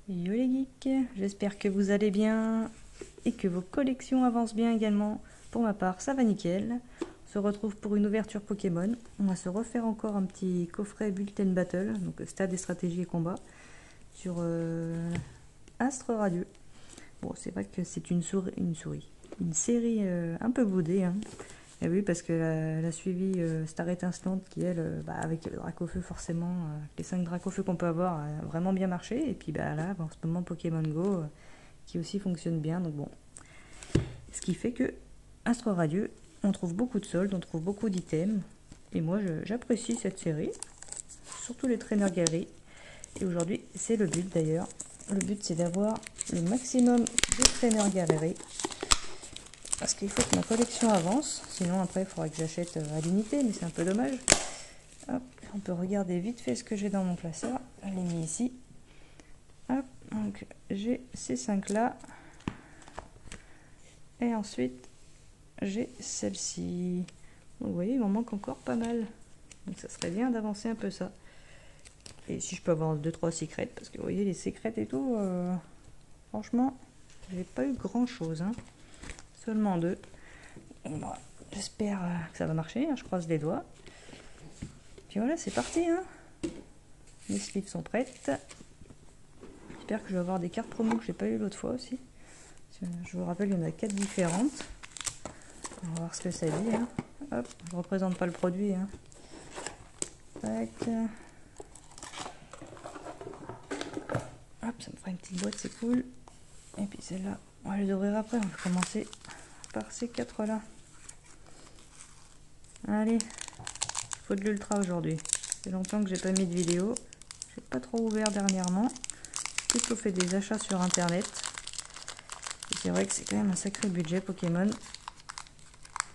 Yo les geeks, j'espère que vous allez bien et que vos collections avancent bien également. Pour ma part, ça va nickel. On se retrouve pour une ouverture Pokémon. On va se refaire encore un petit coffret Bulletin Battle, donc stade et stratégie et combat, sur Astre Radieux. Bon, c'est vrai que c'est une série un peu boudée, hein. Et oui, parce que elle a suivi Star Instant qui, elle, avec le Dracofeu forcément, les 5 Dracofeu qu'on peut avoir, a vraiment bien marché. Et puis là, en ce moment, Pokémon Go, qui aussi fonctionne bien. Donc bon, ce qui fait que Astre Radieux, on trouve beaucoup de soldes, on trouve beaucoup d'items. Et moi, j'apprécie cette série, surtout les traîneurs galeries. Et aujourd'hui, c'est le but d'ailleurs. Le but, c'est d'avoir le maximum de traîneurs galeries. Parce qu'il faut que ma collection avance, sinon après il faudra que j'achète à l'unité, mais c'est un peu dommage. Hop, on peut regarder vite fait ce que j'ai dans mon classeur. Je l'ai mis ici. Hop, donc j'ai ces 5 là. Et ensuite j'ai celle-ci. Vous voyez, il m'en manque encore pas mal. Donc ça serait bien d'avancer un peu ça. Et si je peux avoir 2-3 secrets, parce que vous voyez les secrets et tout, franchement, j'ai pas eu grand chose, hein. Seulement 2. Bon, j'espère que ça va marcher, hein, je croise les doigts. Puis voilà, c'est parti, hein. Les sleeves sont prêtes. J'espère que je vais avoir des cartes promo que j'ai pas eu l'autre fois aussi. Je vous rappelle, il y en a 4 différentes. On va voir ce que ça dit, hein. Hop, je représente pas le produit, hein. Tac. Hop, ça me fera une petite boîte, c'est cool. Et puis celle-là, on va les ouvrir après. On va commencer par ces 4 là. Allez, il faut de l'ultra aujourd'hui. C'est longtemps que j'ai pas mis de vidéo. J'ai pas trop ouvert dernièrement. J'ai plutôt fait des achats sur internet. Et c'est vrai que c'est quand même un sacré budget Pokémon.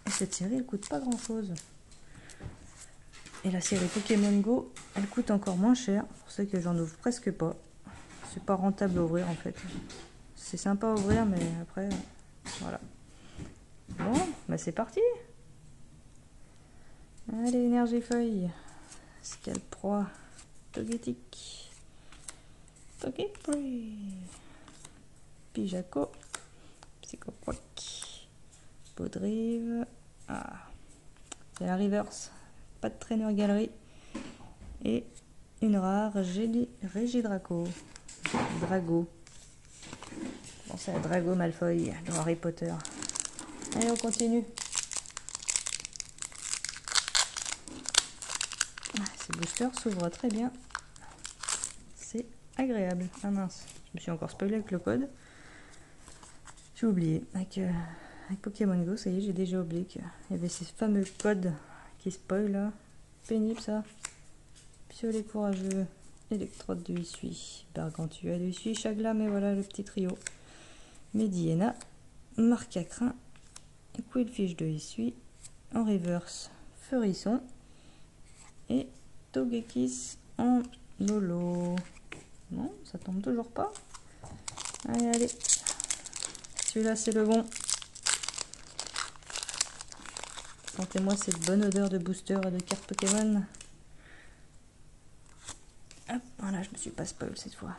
Et cette série, elle coûte pas grand chose. Et la série Pokémon Go, elle coûte encore moins cher. Pour ça que j'en ouvre presque pas. C'est pas rentable à ouvrir en fait. C'est sympa à ouvrir, mais après, voilà. Bon, bah c'est parti. Allez, Énergifeuille, Scalproie, Togetic, Togeprey, Pijaco, Psychoquack, Podrive. Ah, c'est la reverse, pas de traîneur galerie. Et une rare Régidraco. Drago. Bon, c'est la Drago Malfoy de Harry Potter. Allez, on continue. Ces boosters s'ouvrent très bien. C'est agréable. Ah mince, je me suis encore spoilé avec le code. J'ai oublié. Avec Pokémon Go, ça y est, j'ai déjà oublié qu'il y avait ces fameux codes qui spoilent là. Pénible ça. Piolet courageux, électrode de Hisui, Gargantua de Hisui, Chagla, mais voilà le petit trio. Mediena, Marcacrin, Quillfish de Hisui, en reverse, Feurisson et Togekiss en holo. Non, ça tombe toujours pas. Allez, allez. Celui-là, c'est le bon. Sentez-moi cette bonne odeur de booster et de carte Pokémon. Hop, voilà, je me suis pas spoil cette fois.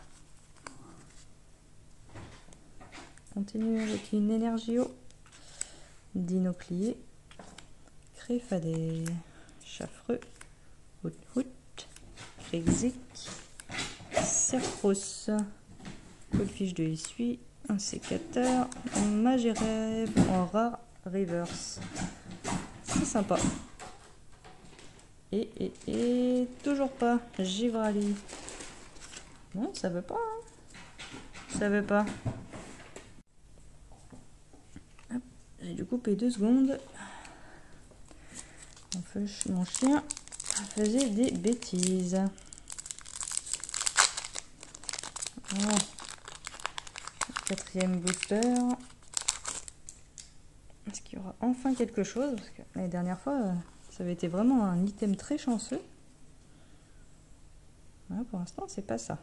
Continue avec une Énergio, Dinoclier, Créfadé, Chaffreux, Hoot, Krixic, Serpros, Quillfish de Hisui, un sécateur, Magérève en rare reverse. C'est sympa. Et toujours pas. Givrali. Non, ça veut pas. Hein. Ça veut pas. J'ai dû couper 2 secondes. Mon chien faisait des bêtises. Oh. 4e booster. Est-ce qu'il y aura enfin quelque chose? Parce que la dernière fois, ça avait été vraiment un item très chanceux. Voilà, pour l'instant, c'est pas ça.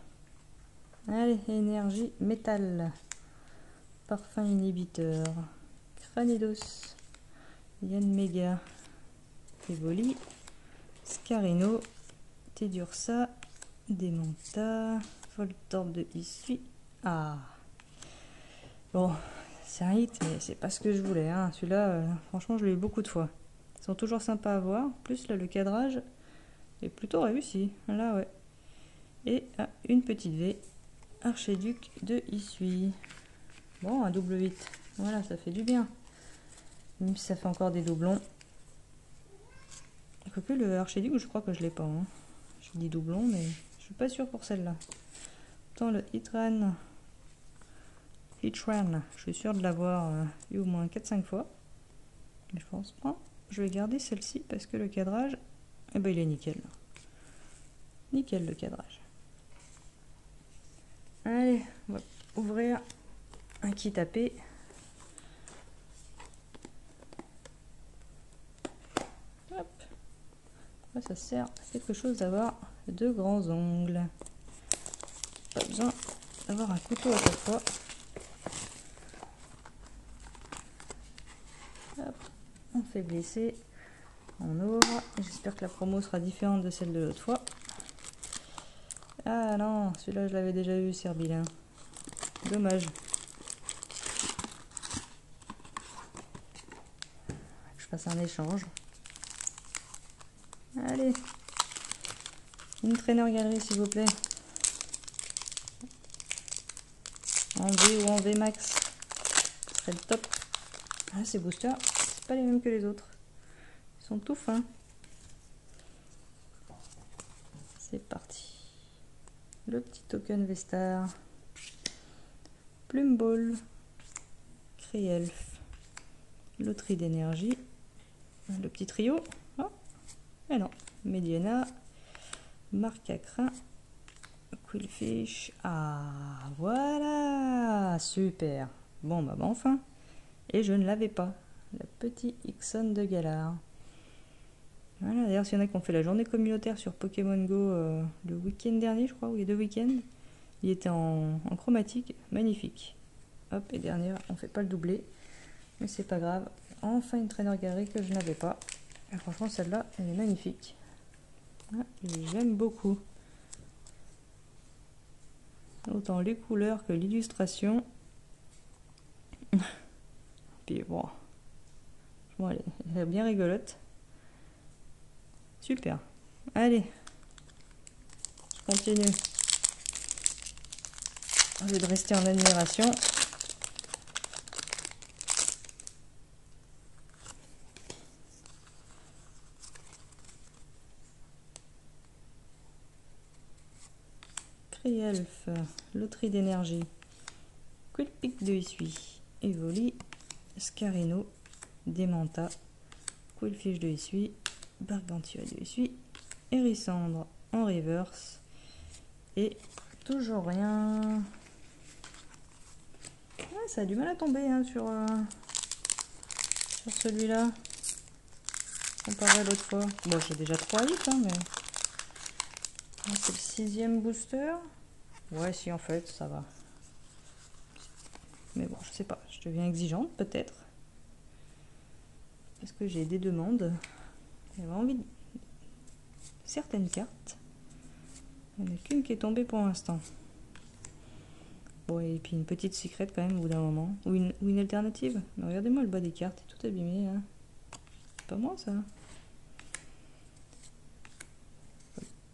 Allez, énergie métal. Parfum inhibiteur. Cranidos. Yanmega. Evoli. Scarino. Tedursa. Démonta. Voltorb de Hisui. Ah. Bon, c'est un hit, mais c'est pas ce que je voulais. Hein. Celui-là, franchement, je l'ai eu beaucoup de fois. Ils sont toujours sympas à voir. En plus, là, le cadrage est plutôt réussi. Là, ouais. Et une petite V. Archiduc de Issui. Bon, un double 8. Voilà, ça fait du bien. Même si ça fait encore des doublons. Quoique le Archiduc, je crois que je l'ai pas. Hein. Je dis doublon, mais je suis pas sûre pour celle-là. Autant le Hitran, je suis sûre de l'avoir eu au moins 4-5 fois. Mais je pense pas. Je vais garder celle-ci parce que le cadrage, eh ben, il est nickel. Nickel le cadrage. Allez, on va ouvrir un kit tapé. Hop. Ça sert à quelque chose d'avoir de grands ongles. Pas besoin d'avoir un couteau à chaque fois. Hop. On fait glisser. On ouvre. J'espère que la promo sera différente de celle de l'autre fois. Ah non, celui-là je l'avais déjà eu, Serbilin. Dommage. Je fasse un échange. Allez. Une traîneur galerie s'il vous plaît. En V ou en V max. Ce serait le top. Ah, ces boosters, c'est pas les mêmes que les autres. Ils sont tout fins. C'est parti. Le petit token Vestar. Plume Ball. Crielf. Loterie d'énergie. Le petit trio. Oh, et non. Mediana. Marc à crin. Quillfish. Ah, voilà. Super. Bon, bah enfin. Et je ne l'avais pas. Le petit Ixon de Galar. Voilà, d'ailleurs, s'il y en a qui ont fait la journée communautaire sur Pokémon Go le week-end dernier, je crois, ou il y a 2 week-ends, il était en chromatique, magnifique. Hop, et dernière, on fait pas le doublé, mais c'est pas grave. Enfin, une traîneur galerie que je n'avais pas. Et franchement, celle-là, elle est magnifique. Ah, j'aime beaucoup. Autant les couleurs que l'illustration. Puis bon, elle est bien rigolote. Super. Allez, je continue. Au lieu de rester en admiration. Crielf, Loterie d'énergie, Quillpic de Issui, Evoli, Scarino, Démenta, Quillfish de Issui, Gargantua de Issui, Hérissandre en reverse, et toujours rien. Ah, ça a du mal à tomber hein, sur celui-là, comparé à l'autre fois. Bon, j'ai déjà 3 hits, hein, mais... C'est le 6e booster. Ouais, si, en fait, ça va. Mais bon, je sais pas, je deviens exigeante, peut-être. Parce que j'ai des demandes. J'avais envie de... certaines cartes. Il n'y en a qu'une qui est tombée pour l'instant. Bon, et puis une petite secrète quand même, au bout d'un moment. Ou une alternative. Mais regardez-moi le bas des cartes, c'est tout abîmé. Hein. C'est pas moi, ça.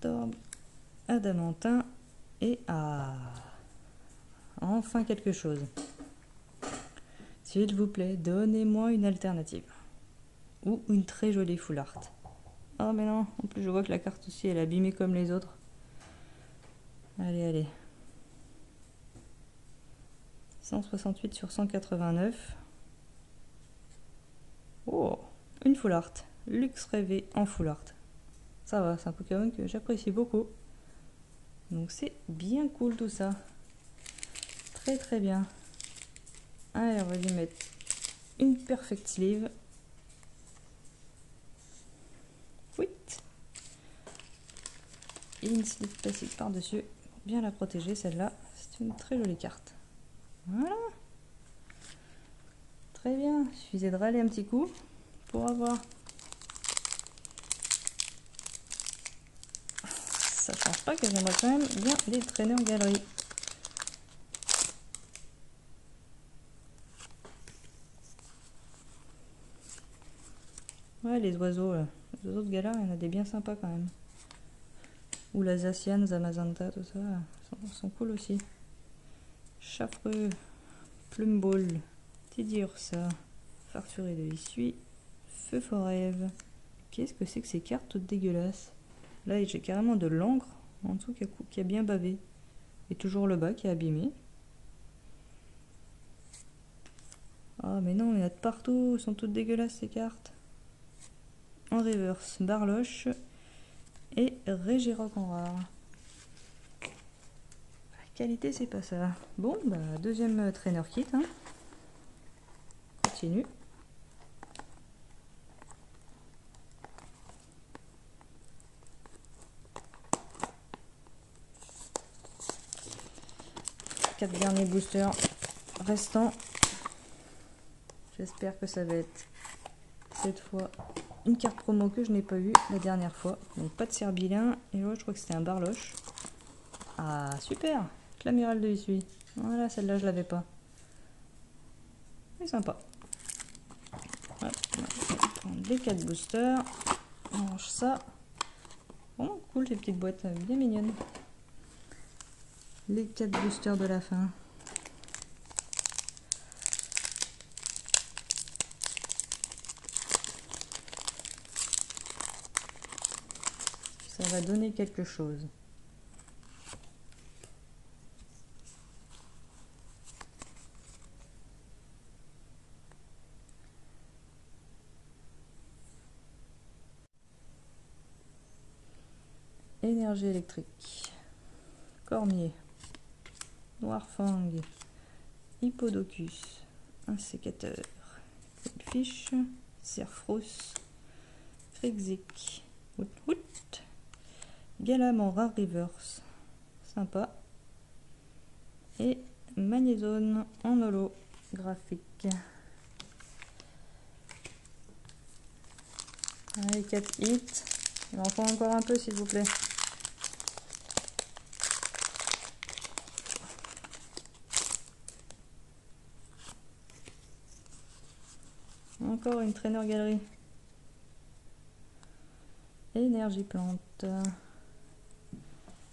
Torbe, Adamantin. Et enfin quelque chose. S'il vous plaît, donnez-moi une alternative. Ou une très jolie full art. Oh mais non, en plus je vois que la carte aussi elle est abîmée comme les autres. Allez, allez. 168 sur 189. Oh, une full art. Luxe rêvé en full art. Ça va, c'est un Pokémon que j'apprécie beaucoup. Donc c'est bien cool tout ça. Très très bien. Allez, on va lui mettre une perfect sleeve. Oui. Et une sleeve classique par-dessus. Pour bien la protéger, celle-là. C'est une très jolie carte. Voilà. Très bien. Il suffisait de râler un petit coup pour avoir. Ça change pas que j'aimerais quand même bien les traîneurs galeries. Ouais, les oiseaux là. Les oiseaux de Galar, il y en a des bien sympas quand même. Ou la Zacian, Zamazanta, tout ça, sont cool aussi. Chaffreux, Plumball, Tidiursa, Farturé de Issui, Feu Forève. Qu'est-ce que c'est que ces cartes toutes dégueulasses? Là, j'ai carrément de l'encre en dessous qui a bien bavé. Et toujours le bas qui est abîmé. Ah, mais non, il y en a de partout. Elles sont toutes dégueulasses ces cartes. En reverse, Barloche et Régiroc en rare. La qualité, c'est pas ça. Bon, bah, deuxième trainer kit. Hein. Continue. Quatre derniers boosters restants. J'espère que ça va être cette fois une carte promo que je n'ai pas eue la dernière fois. Donc pas de Serbilin. Et là, je crois que c'était un Barloche. Ah, super! L'amiral de Issui. Voilà, celle-là, je l'avais pas. C'est sympa. Hop, on va prendre les 4 boosters. On range ça. Oh, cool, ces petites boîtes bien mignonnes. Les 4 boosters de la fin. Ça va donner quelque chose. Énergie électrique. Cormier. Noirfang. Hippodocus. Un sécateur. Fiche. Cerfros. Krixik. Hout. Galam en rare reverse. Sympa. Et Magnézone en holo graphique. Allez, 4 hits. Il en faut encore un peu, s'il vous plaît. Encore une trainer galerie. Énergie plante.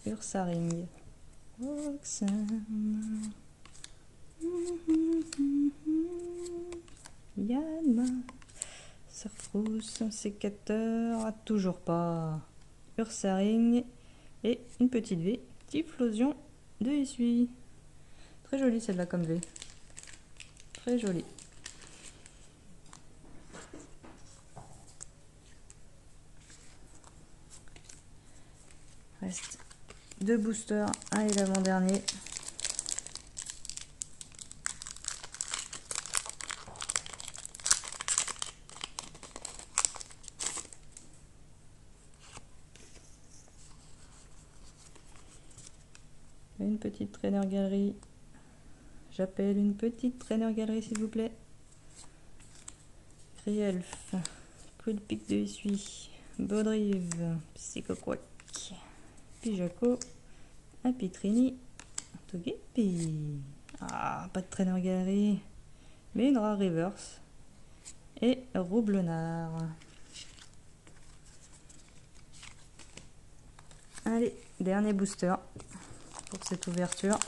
Ursaring. Roxane. Yanma. Cerfrousse. Sécateur. Toujours pas. Ursaring. Et une petite V. Typhlosion de Issui. Très jolie celle-là comme V. Très jolie. Reste 2 boosters, un et l'avant-dernier. Une petite trainer galerie. J'appelle une petite trainer galerie s'il vous plaît. Crielf, Quillpic de Issui, Baudrive, Psychoquack, Pijaco, Apitrini, Togepi. Ah, pas de trainer galerie, mais une rare reverse. Et Roublenard. Allez, dernier booster pour cette ouverture.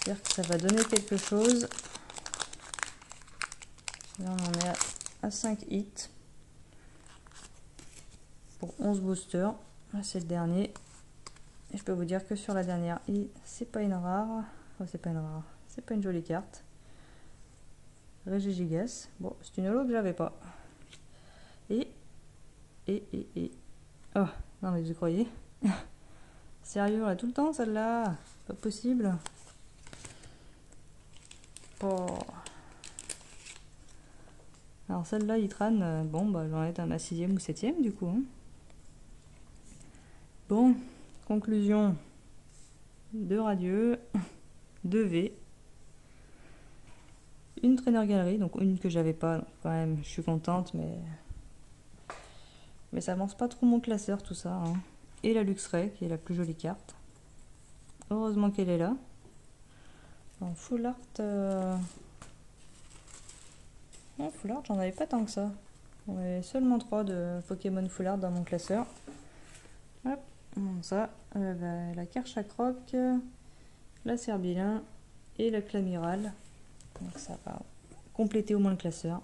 J'espère que ça va donner quelque chose. Là, on en est à 5 hits pour 11 boosters. Là, c'est le dernier. Et je peux vous dire que sur la dernière, c'est pas une rare. Oh, c'est pas une rare. C'est pas une jolie carte. Régigigas. Bon, c'est une holo que j'avais pas. Et. Oh, non, mais vous croyez? Sérieux, là, tout le temps, celle-là? Pas possible. Oh. Alors, celle-là, Itran, bon, bah, j'en ai à ma 6e ou 7e, du coup. Hein. Bon, conclusion. 2 radieux, 2 V. Une trainer galerie, donc une que j'avais pas, donc quand même, je suis contente, mais ça avance pas trop mon classeur tout ça. Hein. Et la Luxray, qui est la plus jolie carte. Heureusement qu'elle est là. En full art, Oh, Full Art, j'en avais pas tant que ça. On avait seulement 3 de Pokémon Full Art dans mon classeur. Hop, ça, la Karcha Croc, la Serbilin et la Clamiral. Donc ça va compléter au moins le classeur.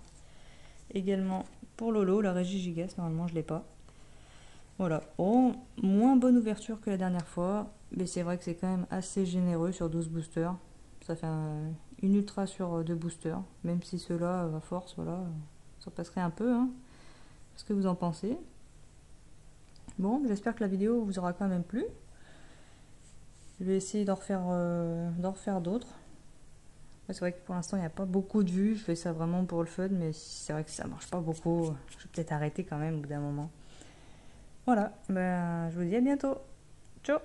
Également pour Lolo, la Régie Gigas, normalement je l'ai pas. Voilà, bon, moins bonne ouverture que la dernière fois, mais c'est vrai que c'est quand même assez généreux sur 12 boosters. Ça fait une ultra sur 2 boosters, même si ceux-là, à force, voilà, ça passerait un peu. Hein. Qu'est-ce que vous en pensez? Bon, j'espère que la vidéo vous aura quand même plu. Je vais essayer d'en refaire d'autres. C'est vrai que pour l'instant, il n'y a pas beaucoup de vues. Je fais ça vraiment pour le fun, mais c'est vrai que ça marche pas beaucoup. Je vais peut-être arrêter quand même au bout d'un moment. Voilà, ben, je vous dis à bientôt. Ciao!